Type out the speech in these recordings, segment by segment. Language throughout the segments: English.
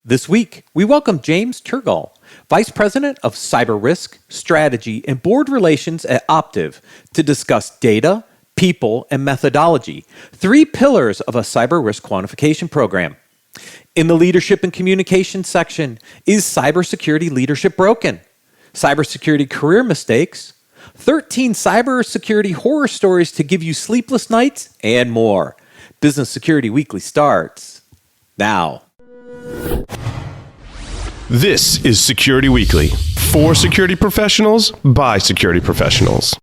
This week, we welcome James Turgall, Vice President of Cyber Risk, Strategy, and Board Relations at Optiv, to discuss data, people, and methodology, three pillars of a cyber risk quantification program. In the Leadership and Communication section, is cybersecurity leadership broken? Cybersecurity career mistakes, 13 cybersecurity horror stories to give you sleepless nights, and more. Business Security Weekly starts now. This is Security Weekly, for security professionals, by security professionals.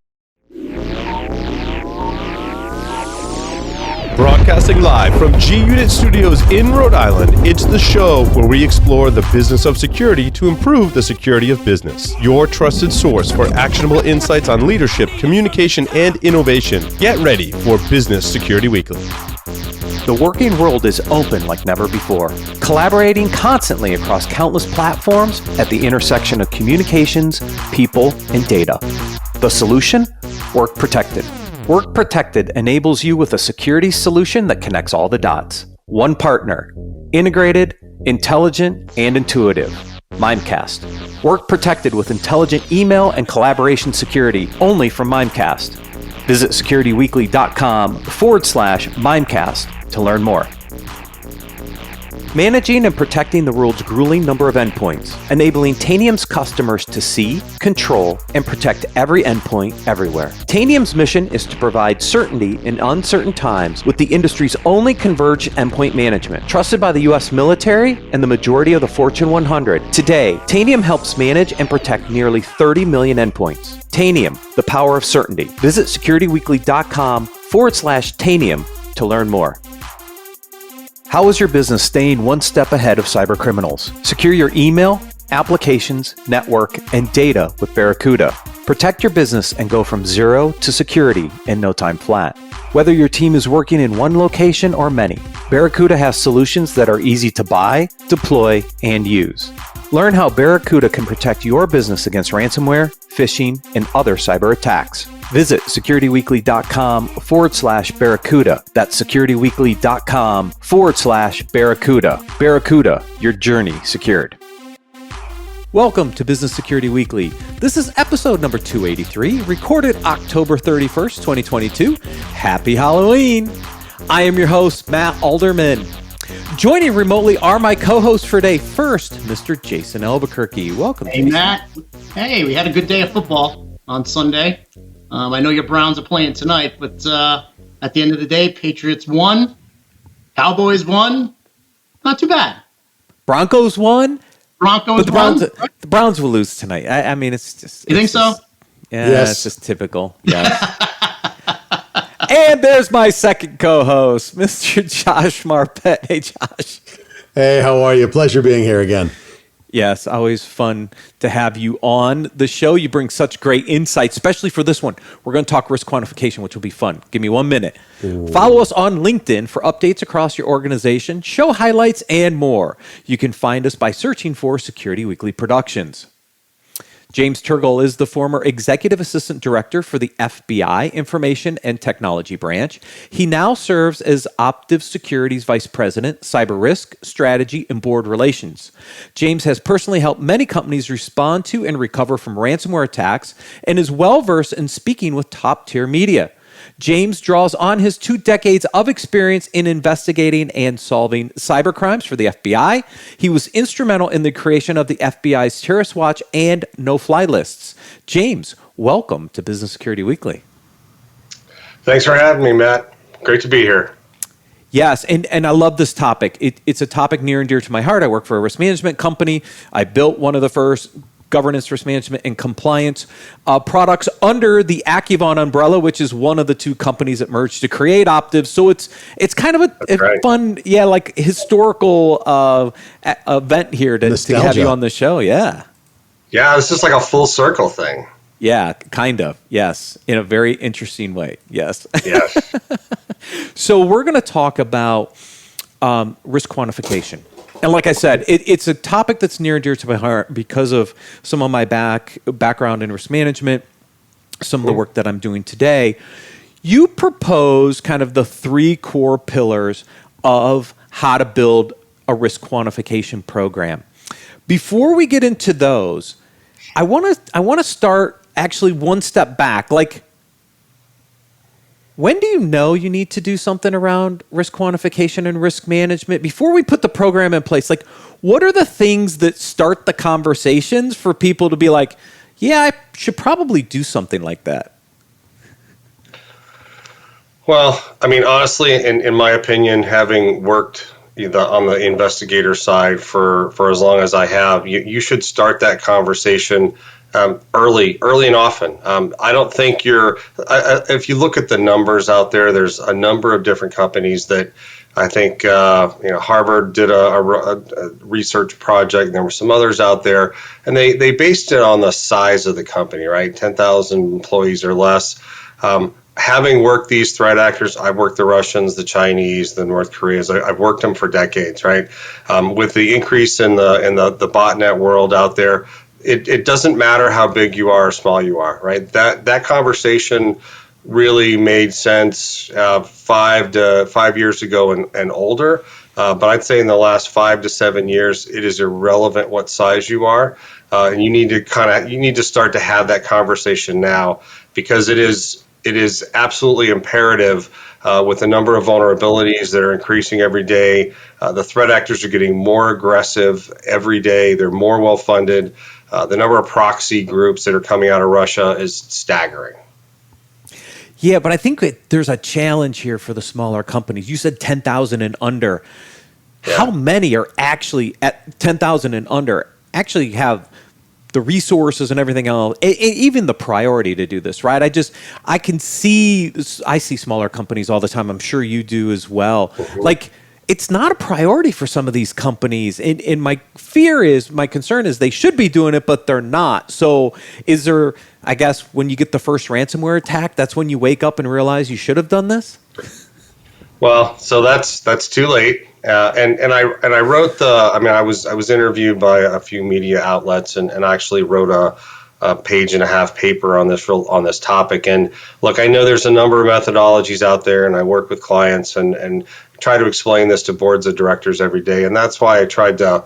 Broadcasting live from G-Unit Studios in Rhode Island, it's the show where we explore the business of security to improve the security of business. Your trusted source for actionable insights on leadership, communication, and innovation. Get ready for Business Security Weekly. The working world is open like never before, collaborating constantly across countless platforms at the intersection of communications, people, and data. The solution? Work Protected. Work Protected enables you with a security solution that connects all the dots. One partner, integrated, intelligent, and intuitive. Mimecast. Work Protected with intelligent email and collaboration security only from Mimecast. Visit securityweekly.com/Mimecast to learn more. Managing and protecting the world's grueling number of endpoints, enabling Tanium's customers to see, control, and protect every endpoint everywhere. Tanium's mission is to provide certainty in uncertain times with the industry's only converged endpoint management, trusted by the U.S. military and the majority of the Fortune 100. Today, Tanium helps manage and protect nearly 30 million endpoints. Tanium, the power of certainty. Visit securityweekly.com/Tanium to learn more. How is your business staying one step ahead of cyber criminals? Secure your email, applications, network, and data with Barracuda. Protect your business and go from zero to security in no time flat. Whether your team is working in one location or many, Barracuda has solutions that are easy to buy, deploy, and use. Learn how Barracuda can protect your business against ransomware, phishing, and other cyber attacks. Visit securityweekly.com/Barracuda. That's securityweekly.com/Barracuda. Barracuda, your journey secured. Welcome to Business Security Weekly. This is episode number 283, recorded October 31st, 2022. Happy Halloween. I am your host, Matt Alderman. Joining remotely are my co-hosts for today. First, Mr. Jason Albuquerque. Welcome, Hey, Jason. Matt. Hey, we had a good day of football on Sunday. I know your Browns are playing tonight, but at the end of the day, Patriots won. Cowboys won. Not too bad. Broncos won. Broncos But won. the Browns will lose tonight. I mean, it's just... You think so? Yeah, Yes. it's just typical. Yes. And there's my second co-host, Mr. Josh Marpet. Hey, Josh. Hey, how are you? Pleasure being here again. Yes, always fun to have you on the show. You bring such great insights, especially for this one. We're going to talk risk quantification, which will be fun. Give me 1 minute. Ooh. Follow us on LinkedIn for updates across your organization, show highlights, and more. You can find us by searching for Security Weekly Productions. James Turgall is the former Executive Assistant Director for the FBI Information and Technology Branch. He now serves as Optiv Security's Vice President, Cyber Risk, Strategy, and Board Relations. James has personally helped many companies respond to and recover from ransomware attacks and is well-versed in speaking with top-tier media. James draws on his 2 decades of experience in investigating and solving cybercrimes for the FBI. He was instrumental in the creation of the FBI's Terrorist Watch and no-fly lists. James, welcome to Business Security Weekly. Thanks for having me, Matt. Great to be here. Yes, and I love this topic. It's a topic near and dear to my heart. I work for a risk management company. I built one of the first governance, risk management, and compliance products under the Accuvant umbrella, which is one of the 2 companies that merged to create Optiv. So it's kind of a fun, like historical event here to have you on the show. Yeah. Yeah, it's just like a full circle thing. Yeah, kind of. Yes, in a very interesting way. Yes. Yes. So we're going to talk about risk quantification. And like I said, it's a topic that's near and dear to my heart because of some of my background in risk management, some of the work that I'm doing today. You propose kind of the 3 core pillars of how to build a risk quantification program. Before we get into those, I want to start actually one step back. Like, when do you know you need to do something around risk quantification and risk management? Before we put the program in place, like, what are the things that start the conversations for people to be like, yeah, I should probably do something like that? Well, I mean, honestly, in my opinion, having worked on the investigator side for as long as I have, you should start that conversation early and often. I don't think if you look at the numbers out there, there's a number of different companies that I think, Harvard did a research project, and there were some others out there, and they based it on the size of the company, right? 10,000 employees or less. Having worked these threat actors, I've worked the Russians, the Chinese, the North Koreans. I've worked them for decades, right? With the increase in the botnet world out there, it doesn't matter how big you are or small you are, right? That conversation really made sense 5 years ago and older. But I'd say in the last 5 to 7 years, it is irrelevant what size you are, and you need to start to have that conversation now, because it is absolutely imperative with the number of vulnerabilities that are increasing every day. The threat actors are getting more aggressive every day. They're more well funded. The number of proxy groups that are coming out of Russia is staggering. Yeah, but I think there's a challenge here for the smaller companies. You said 10,000 and under. Yeah. How many are actually at 10,000 and under actually have the resources and everything else, even the priority to do this, right? I see smaller companies all the time. I'm sure you do as well. Mm-hmm. Like, it's not a priority for some of these companies. And my concern is they should be doing it, but they're not. So is there, I guess, when you get the first ransomware attack, that's when you wake up and realize you should have done this? Well, so that's too late. And I wrote I was interviewed by a few media outlets and actually wrote a page and a half paper on this topic. And look, I know there's a number of methodologies out there, and I work with clients and try to explain this to boards of directors every day. And that's why I tried to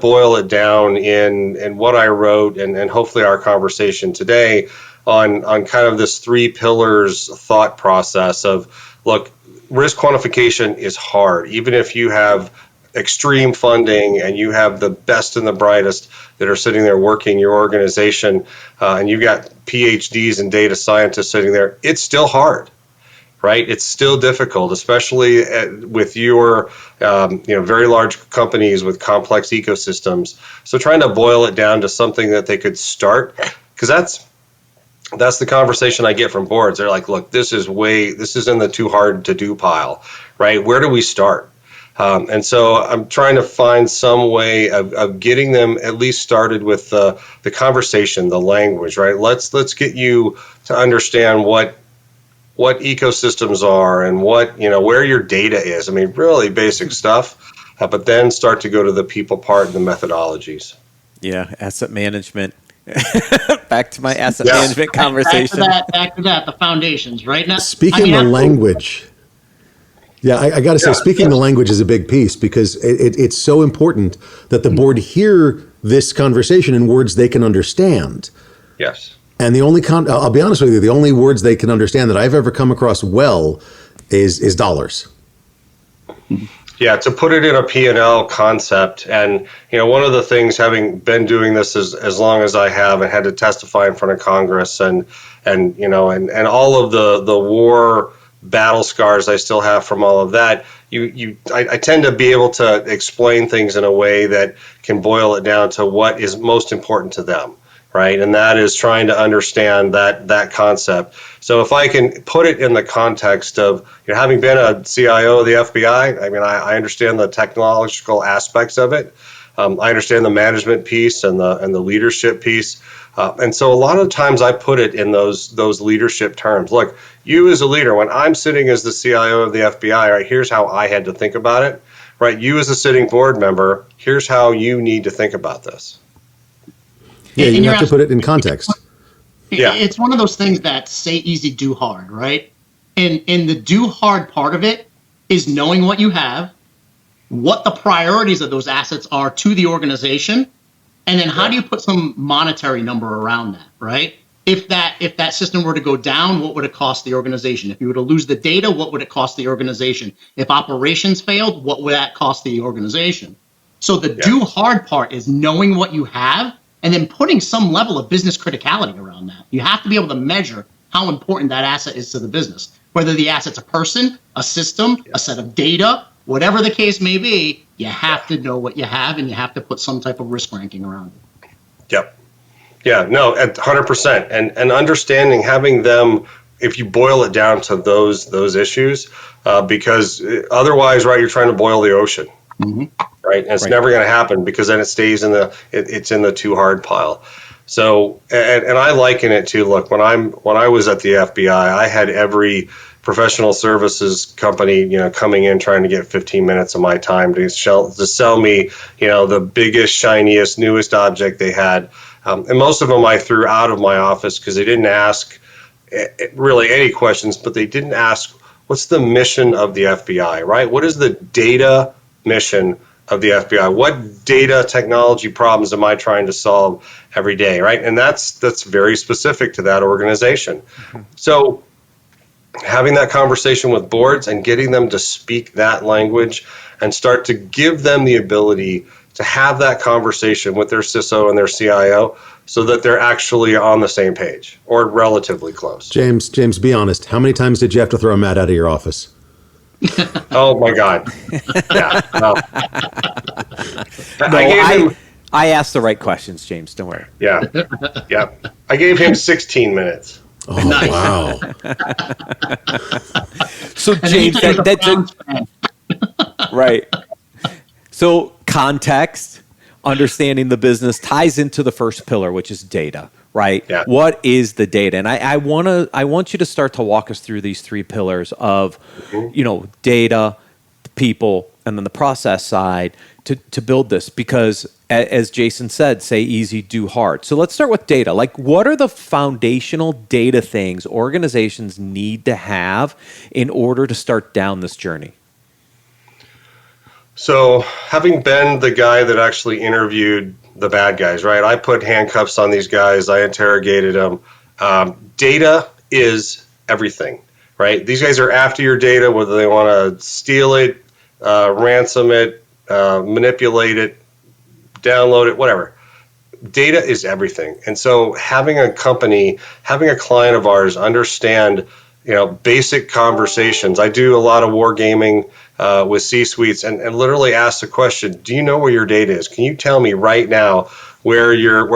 boil it down in what I wrote and hopefully our conversation today on kind of this 3 pillars thought process of, look, risk quantification is hard. Even if you have extreme funding and you have the best and the brightest that are sitting there working your organization, and you've got PhDs and data scientists sitting there, it's still hard, right? It's still difficult, especially with your very large companies with complex ecosystems. So trying to boil it down to something that they could start, because that's the conversation I get from boards. They're like, look, this is in the too hard to do pile, right? Where do we start? And so I'm trying to find some way of getting them at least started with the conversation, the language, right? Let's get you to understand what ecosystems are and where your data is. I mean, really basic stuff, but then start to go to the people part and the methodologies. Yeah, asset management. Back to my asset management conversation. Back to that, the foundations, right? Now, speaking the language. Yeah, I got to say, speaking the language is a big piece, because it's so important that the board hear this conversation in words they can understand. Yes. And the only I'll be honest with you, the only words they can understand that I've ever come across well is dollars. Yeah, to put it in a P&L concept. And, one of the things, having been doing this as long as I have and had to testify in front of Congress and all of the war battle scars I still have from all of that, I tend to be able to explain things in a way that can boil it down to what is most important to them. Right, and that is trying to understand that concept. So if I can put it in the context of having been a CIO of the FBI, I mean, I understand the technological aspects of it. I understand the management piece and the leadership piece. And so a lot of times I put it in those leadership terms. Look, you as a leader, when I'm sitting as the CIO of the FBI, right, here's how I had to think about it. Right, you as a sitting board member, here's how you need to think about this. Yeah, you have to put it in context. Yeah. It's one of those things that say easy, do hard, right? And the do hard part of it is knowing what you have what the priorities of those assets are to the organization, and then how do you put some monetary number around that, right? If that system were to go down, what would it cost the organization? If you were to lose the data, what would it cost the organization? If operations failed, what would that cost the organization? So the do hard part is knowing what you have and then putting some level of business criticality around that. You have to be able to measure how important that asset is to the business. Whether the asset's a person, a system, a set of data, whatever the case may be, you have to know what you have and you have to put some type of risk ranking around it. Yep. Yeah, no, at 100%. And understanding, having them, if you boil it down to those issues, because otherwise, right, you're trying to boil the ocean, right? And it's never going to happen because then it stays it's in the too hard pile. So, and I liken it to, look, when I was at the FBI, I had every professional services company, coming in trying to get 15 minutes of my time to sell me, the biggest, shiniest, newest object they had. And most of them I threw out of my office because they didn't ask really any questions, but they didn't ask, what's the mission of the FBI, right? What is the data mission of the FBI? What data technology problems am I trying to solve every day, right? And that's very specific to that organization. So having that conversation with boards and getting them to speak that language and start to give them the ability to have that conversation with their CISO and their CIO so that they're actually on the same page or relatively close. James, be honest. How many times did you have to throw Matt out of your office? Oh my God. Yeah. No. I asked the right questions, James. Don't worry. Yeah. Yeah. I gave him 16 minutes. Oh, wow. So James, that's right. So context, understanding the business ties into the first pillar, which is data, right? Yeah. What is the data? And I want you to start to walk us through these three pillars of, data, the people, and then the process side to build this, because as Jason said, say easy, do hard. So let's start with data. Like, what are the foundational data things organizations need to have in order to start down this journey? So having been the guy that actually interviewed the bad guys, right? I put handcuffs on these guys. I interrogated them. Data is everything, right? These guys are after your data, whether they want to steal it, ransom it, manipulate it, download it, whatever. Data is everything. And so having a company, having a client of ours understand, basic conversations. I do a lot of wargaming with C-suites and literally ask the question, do you know where your data is? Can you tell me right now where your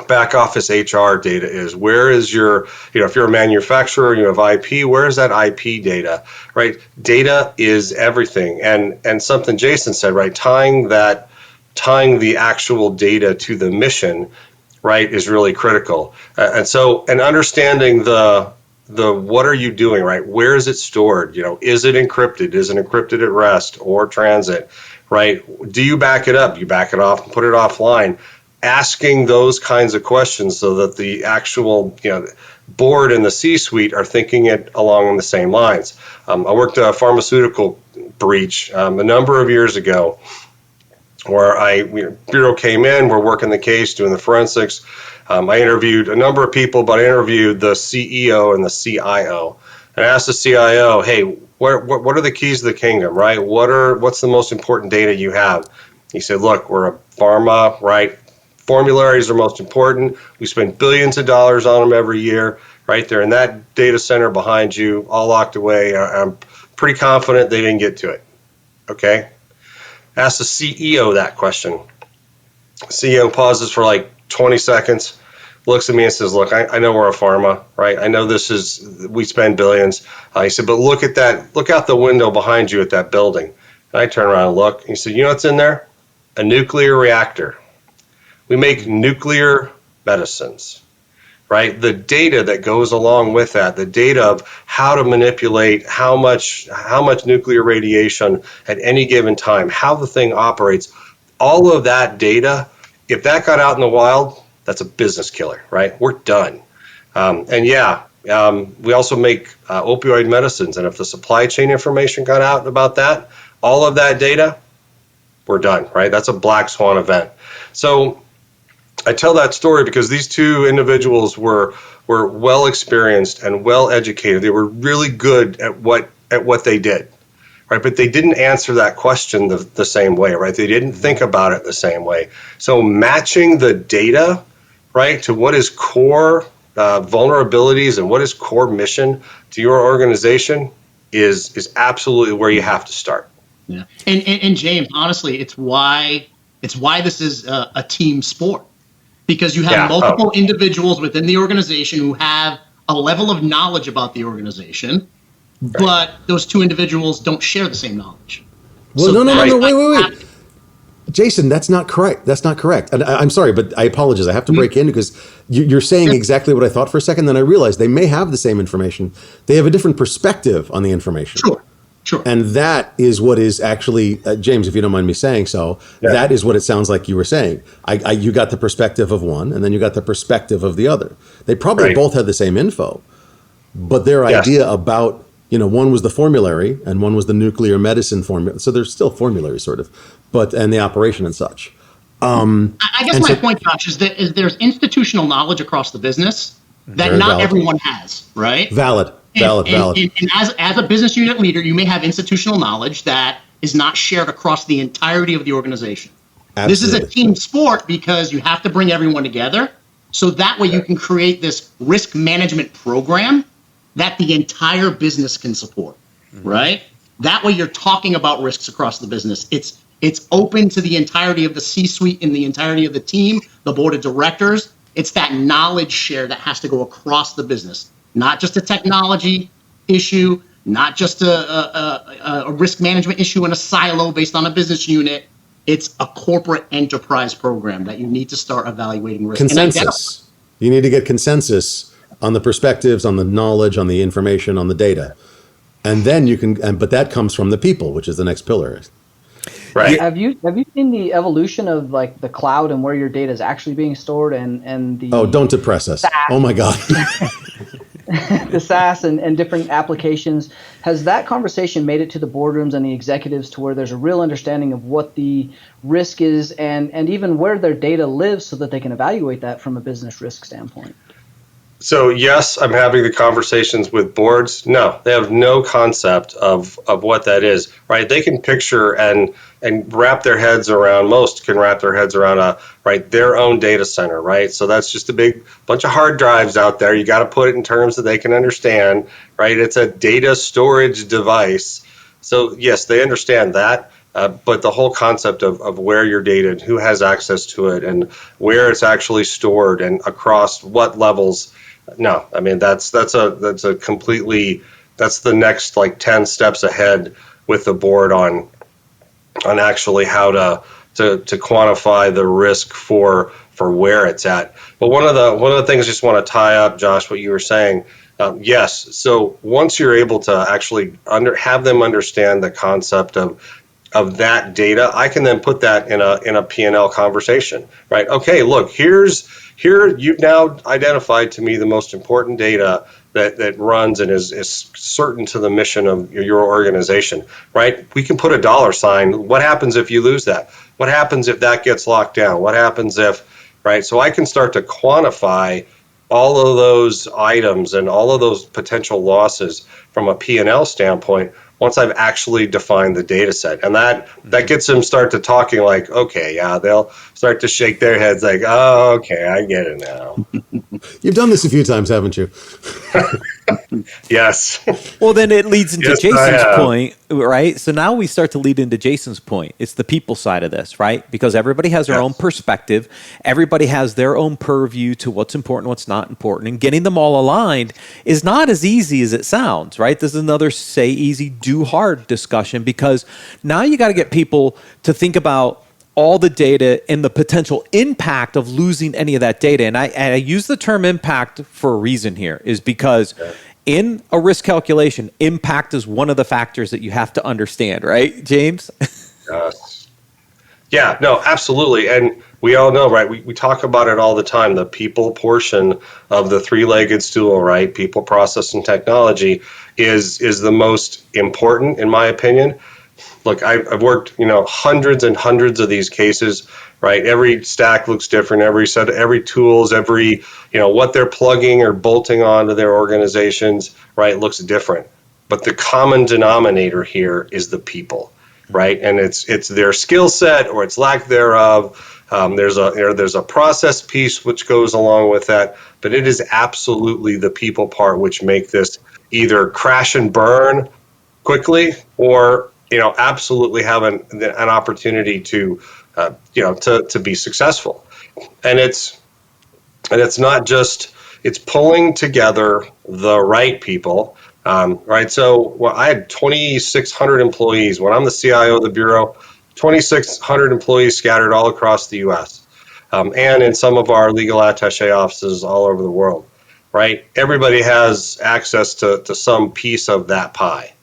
back office HR data is? Where is your, if you're a manufacturer, you have IP, where is that IP data, right? Data is everything. And something Jason said, right, tying the actual data to the mission, right, is really critical. And understanding the what are you doing, right? Where is it stored? Is it encrypted? Is it encrypted at rest or transit, right? Do you back it up? You back it off and put it offline. Asking those kinds of questions so that the actual, board and the C-suite are thinking it along the same lines. I worked a pharmaceutical breach a number of years ago, where Bureau came in, we're working the case, doing the forensics. I interviewed a number of people, but I interviewed the CEO and the CIO. And I asked the CIO, hey, what are the keys to the kingdom, right? What's the most important data you have? He said, look, we're a pharma, right? Formularies are most important. We spend billions of dollars on them every year, right? They're in that data center behind you, all locked away. I'm pretty confident they didn't get to it, okay? Ask the CEO that question. CEO pauses for like 20 seconds, looks at me and says, look, I know we're a pharma, right? I know we spend billions. He said, but look out the window behind you at that building. And I turn around and look. And he said, you know what's in there? A nuclear reactor. We make nuclear medicines, right? The data that goes along with that, the data of how to manipulate how much nuclear radiation at any given time, how the thing operates, all of that data, if that got out in the wild, that's a business killer, right? We're done. We also make opioid medicines, and if the supply chain information got out about that, all of that data, we're done, right? That's a black swan event. So I tell that story because these two individuals were well experienced and well educated. They were really good at what they did, right? But they didn't answer that question the same way, right? They didn't think about it the same way. So matching the data, right, to what is core vulnerabilities and what is core mission to your organization is absolutely where you have to start. Yeah, and James, honestly, it's why this is a team sport, because you have multiple individuals within the organization who have a level of knowledge about the organization, but those two individuals don't share the same knowledge. Well, So no, wait. Jason, that's not correct. That's not correct. And I'm sorry, but I apologize. I have to break in because you're saying exactly what I thought for a second. Then I realized they may have the same information. They have a different perspective on the information. Sure. And that is what is actually, James, if you don't mind me saying so, that is what it sounds like you were saying. You got the perspective of one, and then you got the perspective of the other. They probably both had the same info, but their idea about, one was the formulary and one was the nuclear medicine formula. So there's still formulary sort of, and the operation and such. I guess my point, Josh, is that there's institutional knowledge across the business that not everyone has, right? Valid. And as a business unit leader, you may have institutional knowledge that is not shared across the entirety of the organization. Absolutely. This is a team sport because you have to bring everyone together. So that way you can create this risk management program that the entire business can support, right? That way you're talking about risks across the business. It's open to the entirety of the C-suite and the entirety of the team, the board of directors. It's that knowledge share that has to go across the business. Not just a technology issue, not just a risk management issue in a silo based on a business unit. It's a corporate enterprise program that you need to start evaluating risk. Consensus. You need to get consensus on the perspectives, on the knowledge, on the information, on the data. And then you can, but that comes from the people, which is the next pillar. Right. Have you seen the evolution of like the cloud and where your data is actually being stored and the don't depress us. SaaS. Oh my God. The SaaS and different applications? Has that conversation made it to the boardrooms and the executives to where there's a real understanding of what the risk is and even where their data lives so that they can evaluate that from a business risk standpoint? So yes, I'm having the conversations with boards. No, they have no concept of what that is, right? They can picture and wrap their heads around, most can wrap their heads around their own data center, right? So that's just a big bunch of hard drives out there. You got to put it in terms that they can understand, right? It's a data storage device. So yes, they understand that. But the whole concept of where your data and who has access to it and where it's actually stored and across what levels, no, I mean that's a completely, that's the next 10 steps ahead with the board on actually how to quantify the risk for where it's at. But one of the things I just want to tie up, Josh, what you were saying. Yes, so once you're able to actually have them understand the concept of that data, I can then put that in a P&L conversation, right? Okay, look, here you've now identified to me the most important data that runs and is certain to the mission of your organization, right? We can put a dollar sign. What happens if you lose that? What happens if that gets locked down? What happens if, right? So I can start to quantify all of those items and all of those potential losses from a P&L standpoint once I've actually defined the data set. And that gets them start to talking like, okay, yeah, they'll start to shake their heads like, oh, okay, I get it now. You've done this a few times, haven't you? Yes. Well, then it leads into Yes, Jason's point, right? So now we start to lead into Jason's point. It's the people side of this, right? Because everybody has their own perspective. Everybody has their own purview to what's important, what's not important. And getting them all aligned is not as easy as it sounds, right? This is another say easy, do hard discussion because now you got to get people to think about all the data and the potential impact of losing any of that data. And I use the term impact for a reason here, is because in a risk calculation, impact is one of the factors that you have to understand, right, James? Yes. Yeah, no, absolutely. And we all know, right, we talk about it all the time, the people portion of the three-legged stool, right? People, process, and technology is the most important, in my opinion. look, I've worked, hundreds and hundreds of these cases, right? Every stack looks different. Every tools, what they're plugging or bolting onto their organizations, right, looks different. But the common denominator here is the people, right? And it's their skill set or its lack thereof. There's a process piece which goes along with that, but it is absolutely the people part which make this either crash and burn quickly or absolutely have an opportunity to be successful. And it's not just, it's pulling together the right people. Right. So I had 2,600 employees when I'm the CIO of the Bureau, 2,600 employees scattered all across the U.S. And in some of our legal attaché offices all over the world. Right. Everybody has access to some piece of that pie.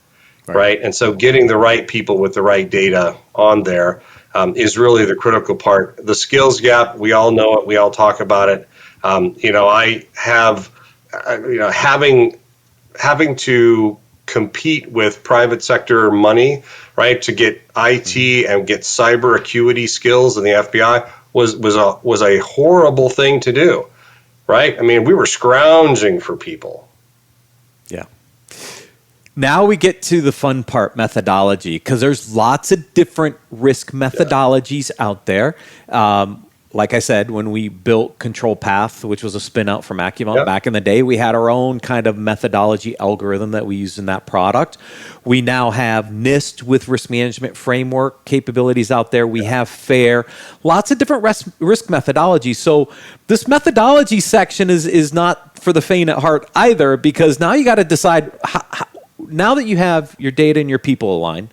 Right. And so getting the right people with the right data on there is really the critical part. The skills gap, we all know it. We all talk about it. I have, having to compete with private sector money, right, to get IT and get cyber acuity skills in the FBI was a horrible thing to do, right? I mean, we were scrounging for people. Yeah. Now we get to the fun part, methodology, because there's lots of different risk methodologies out there. Like I said, when we built Control Path, which was a spin out from Accuvant back in the day, we had our own kind of methodology algorithm that we used in that product. We now have NIST with risk management framework capabilities out there. We have FAIR, lots of different risk methodologies. So this methodology section is not for the faint at heart either, because now you got to decide, now that you have your data and your people aligned,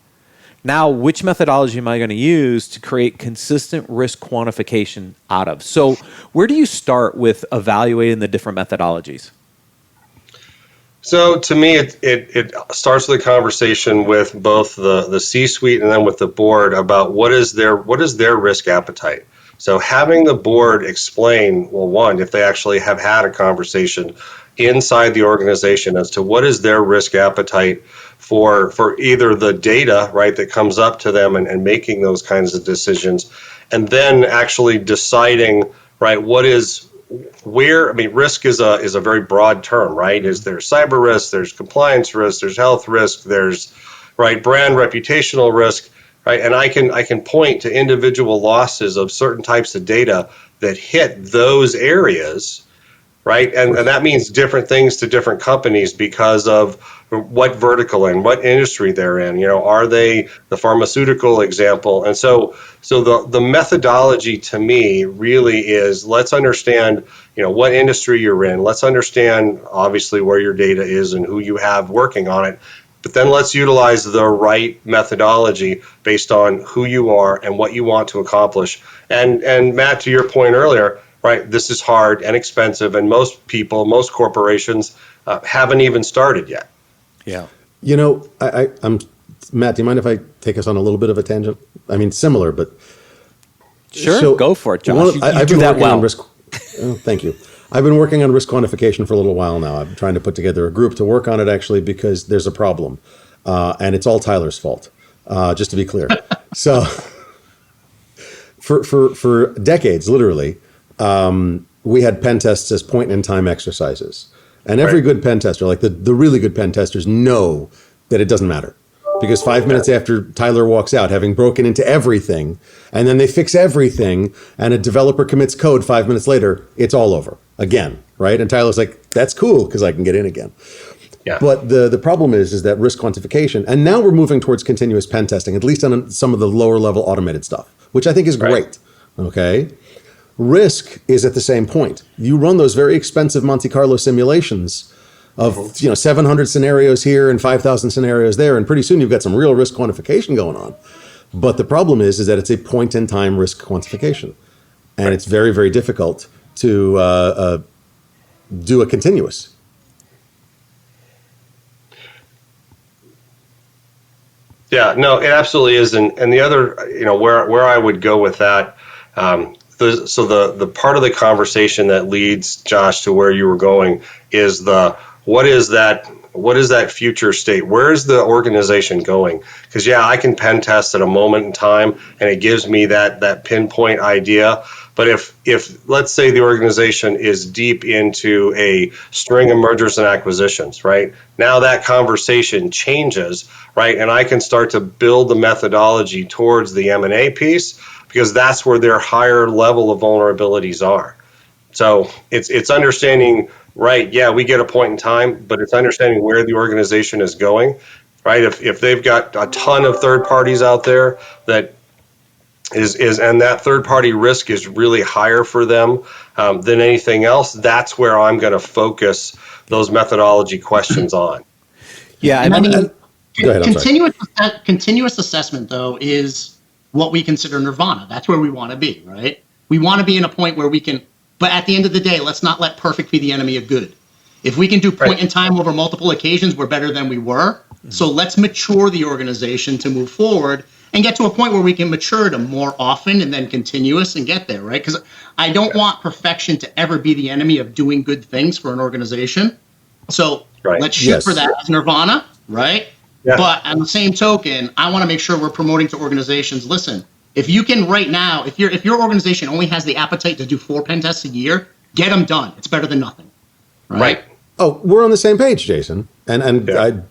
now, which methodology am I going to use to create consistent risk quantification out of? So where do you start with evaluating the different methodologies? So to me, it starts with a conversation with both the C-suite and then with the board about what is their risk appetite. So having the board explain, well, one, if they actually have had a conversation inside the organization as to what is their risk appetite for either the data, right, that comes up to them and making those kinds of decisions, and then actually deciding, right, risk is a very broad term, right? Is there cyber risk, there's compliance risk, there's health risk, there's, right, brand reputational risk, right? And I can point to individual losses of certain types of data that hit those areas, right? And that means different things to different companies because of what vertical and what industry they're in. Are they the pharmaceutical example? And so the methodology to me really is, let's understand, what industry you're in. Let's understand, obviously, where your data is and who you have working on it. But then let's utilize the right methodology based on who you are and what you want to accomplish. And Matt, to your point earlier, right, this is hard and expensive, and most corporations haven't even started yet. Yeah. I'm Matt, do you mind if I take us on a little bit of a tangent? I mean, similar, but sure, so go for it, Josh. You do that well. Thank you. I've been working on risk quantification for a little while now. I'm trying to put together a group to work on it, actually, because there's a problem, and it's all Tyler's fault. Just to be clear. So, for decades, literally, we had pen tests as point-in-time exercises. And every good pen tester, like the really good pen testers, know that it doesn't matter. Because 5 minutes after Tyler walks out, having broken into everything, and then they fix everything, and a developer commits code 5 minutes later, it's all over again, right? And Tyler's like, that's cool, because I can get in again. Yeah. But the problem is that risk quantification, and now we're moving towards continuous pen testing, at least on some of the lower level automated stuff, which I think is great, okay? Risk is at the same point. You run those very expensive Monte Carlo simulations of 700 scenarios here and 5,000 scenarios there, and pretty soon you've got some real risk quantification going on. But the problem is that it's a point-in-time risk quantification, and it's very, very difficult to do a continuous. Yeah, no, it absolutely is, and the other, where I would go with that. So the part of the conversation that leads, Josh, to where you were going is what is that What is that future state? Where is the organization going? Because I can pen test at a moment in time, and it gives me that pinpoint idea. But if let's say the organization is deep into a string of mergers and acquisitions, right? Now that conversation changes, right? And I can start to build the methodology towards the M&A piece, because that's where their higher level of vulnerabilities are. So it's understanding, right? Yeah, we get a point in time, but it's understanding where the organization is going, right? If they've got a ton of third parties out there that is and that third party risk is really higher for them than anything else, that's where I'm going to focus those methodology questions on. Yeah, And I mean, Go ahead, I'm sorry. continuous assessment, though, is what we consider nirvana. That's where we want to be, right? We want to be in a point where we can, but at the end of the day, let's not let perfect be the enemy of good. If we can do point in time over multiple occasions, we're better than we were. So let's mature the organization to move forward and get to a point where we can mature to more often and then continuous and get there, right? Because I don't want perfection to ever be the enemy of doing good things for an organization. So let's shoot for that as nirvana, right? Yeah. But on the same token, I want to make sure we're promoting to organizations, listen, if you can right now, if your organization only has the appetite to do 4 pen tests a year, get them done. It's better than nothing. Right. Oh, we're on the same page, Jason. And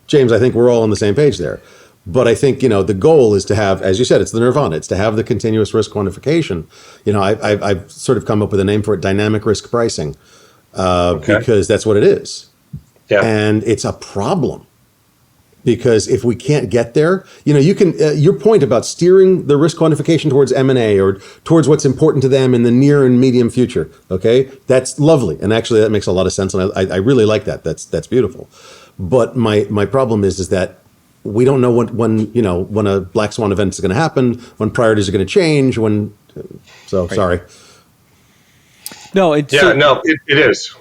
James, I think we're all on the same page there. But I think, the goal is to have, as you said, it's the nirvana. It's to have the continuous risk quantification. I've sort of come up with a name for it, dynamic risk pricing, because that's what it is. Yeah. And it's a problem. Because if we can't get there, you can, your point about steering the risk quantification towards M&A or towards what's important to them in the near and medium future, okay, that's lovely. And actually that makes a lot of sense. And I really like that. That's beautiful. But my problem is that we don't know when a black swan event is going to happen, when priorities are going to change, sorry. No, it is.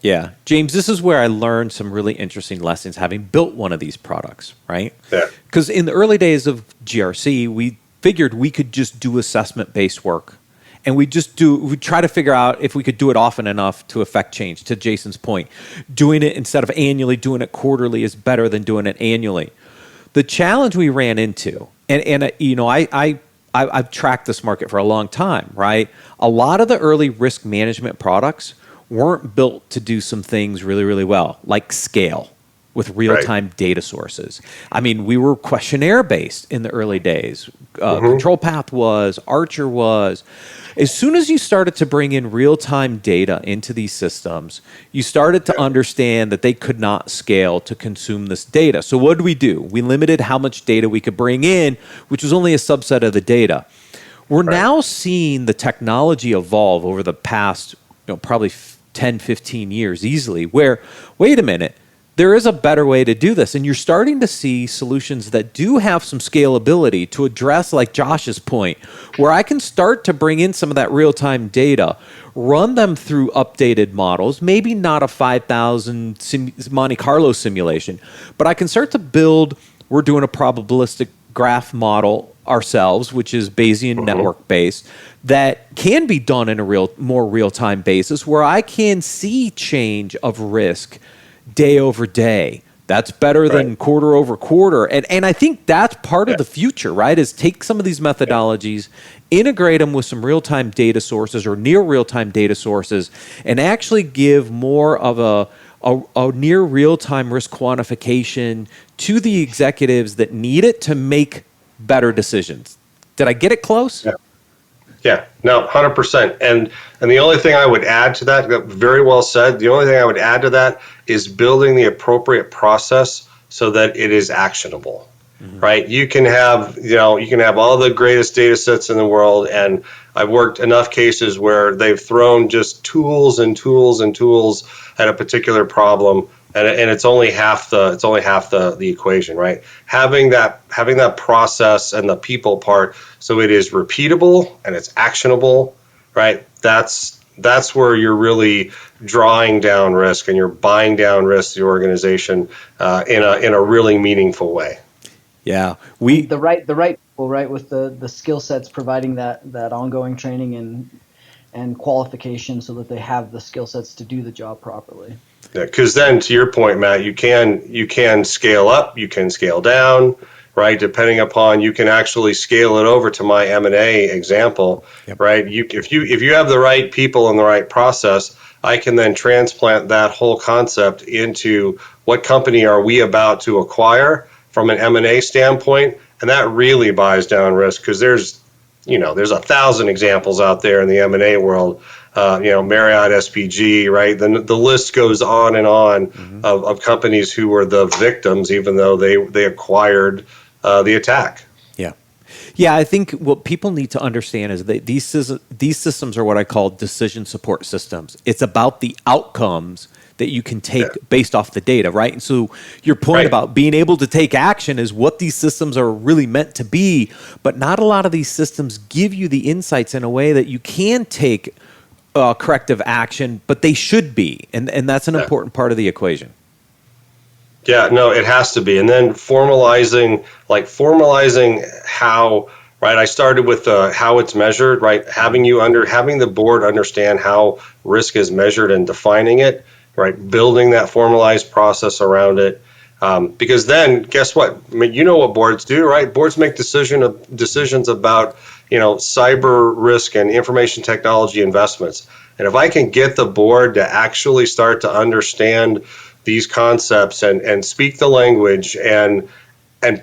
Yeah. James, this is where I learned some really interesting lessons having built one of these products, right? Yeah. Because in the early days of GRC, we figured we could just do assessment-based work. And we try to figure out if we could do it often enough to affect change, to Jason's point. Doing it instead of annually, doing it quarterly is better than doing it annually. The challenge we ran into, I've tracked this market for a long time, right? A lot of the early risk management products weren't built to do some things really, really well, like scale with real-time data sources. I mean, we were questionnaire-based in the early days. Control Path was, Archer was. As soon as you started to bring in real-time data into these systems, you started to understand that they could not scale to consume this data. So what did we do? We limited how much data we could bring in, which was only a subset of the data. We're now seeing the technology evolve over the past, probably 10, 15 years easily, where, wait a minute, there is a better way to do this. And you're starting to see solutions that do have some scalability to address, like Josh's point, where I can start to bring in some of that real-time data, run them through updated models, maybe not a 5,000 Monte Carlo simulation, but I can start to build, we're doing a probabilistic graph model ourselves, which is Bayesian network based, that can be done in a more real-time basis where I can see change of risk day over day. That's better than quarter over quarter. And I think that's part of the future, right? Is take some of these methodologies, integrate them with some real-time data sources or near real-time data sources, and actually give more of a near real-time risk quantification to the executives that need it to make better decisions. Did I get it close? Yeah, no, 100%. And the only thing I would add to that, very well said, the only thing I would add to that is building the appropriate process so that it is actionable, right? You can have all the greatest data sets in the world, and I've worked enough cases where they've thrown just tools and tools and tools at a particular problem, and it's only half the equation, right? Having that process and the people part, so it is repeatable and it's actionable, right? That's where you're really drawing down risk and you're buying down risk to the organization in a really meaningful way. Yeah, the right people, right, with the skill sets, providing that ongoing training and qualification so that they have the skill sets to do the job properly. Because then, to your point, Matt, you can scale up, you can scale down, right? Depending upon, you can actually scale it over to my M&A example, right? If you have the right people and the right process, I can then transplant that whole concept into what company are we about to acquire from an M&A standpoint, and that really buys down risk, because there's 1,000 examples out there in the M&A world. Marriott, SPG, right? The list goes on and on of companies who were the victims, even though they acquired the attack. Yeah, I think what people need to understand is that these systems are what I call decision support systems. It's about the outcomes that you can take based off the data, right? And so your point about being able to take action is what these systems are really meant to be, but not a lot of these systems give you the insights in a way that you can take corrective action, but they should be. And that's an important part of the equation. Yeah, no, it has to be. And then formalizing how, right? I started with how it's measured, right? Having the board understand how risk is measured and defining it, right? Building that formalized process around it. Because then, guess what? I mean, you know what boards do, right? Boards make decisions about, cyber risk and information technology investments. And if I can get the board to actually start to understand these concepts and speak the language and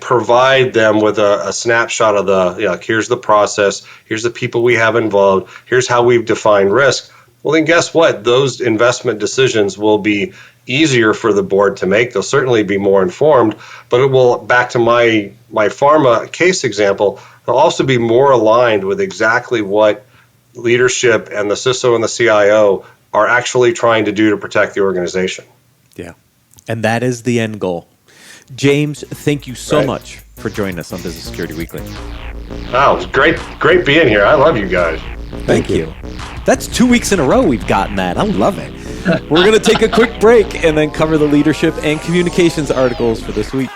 provide them with a snapshot of here's the process, here's the people we have involved, here's how we've defined risk. Well, then guess what? Those investment decisions will be easier for the board to make. They'll certainly be more informed, but it will, back to my pharma case example, they'll also be more aligned with exactly what leadership and the CISO and the CIO are actually trying to do to protect the organization. Yeah. And that is the end goal. James, thank you so much for joining us on Business Security Weekly. Wow, it was great being here. I love you guys. Thank you. That's 2 weeks in a row we've gotten that. I love it. We're going to take a quick break and then cover the leadership and communications articles for this week.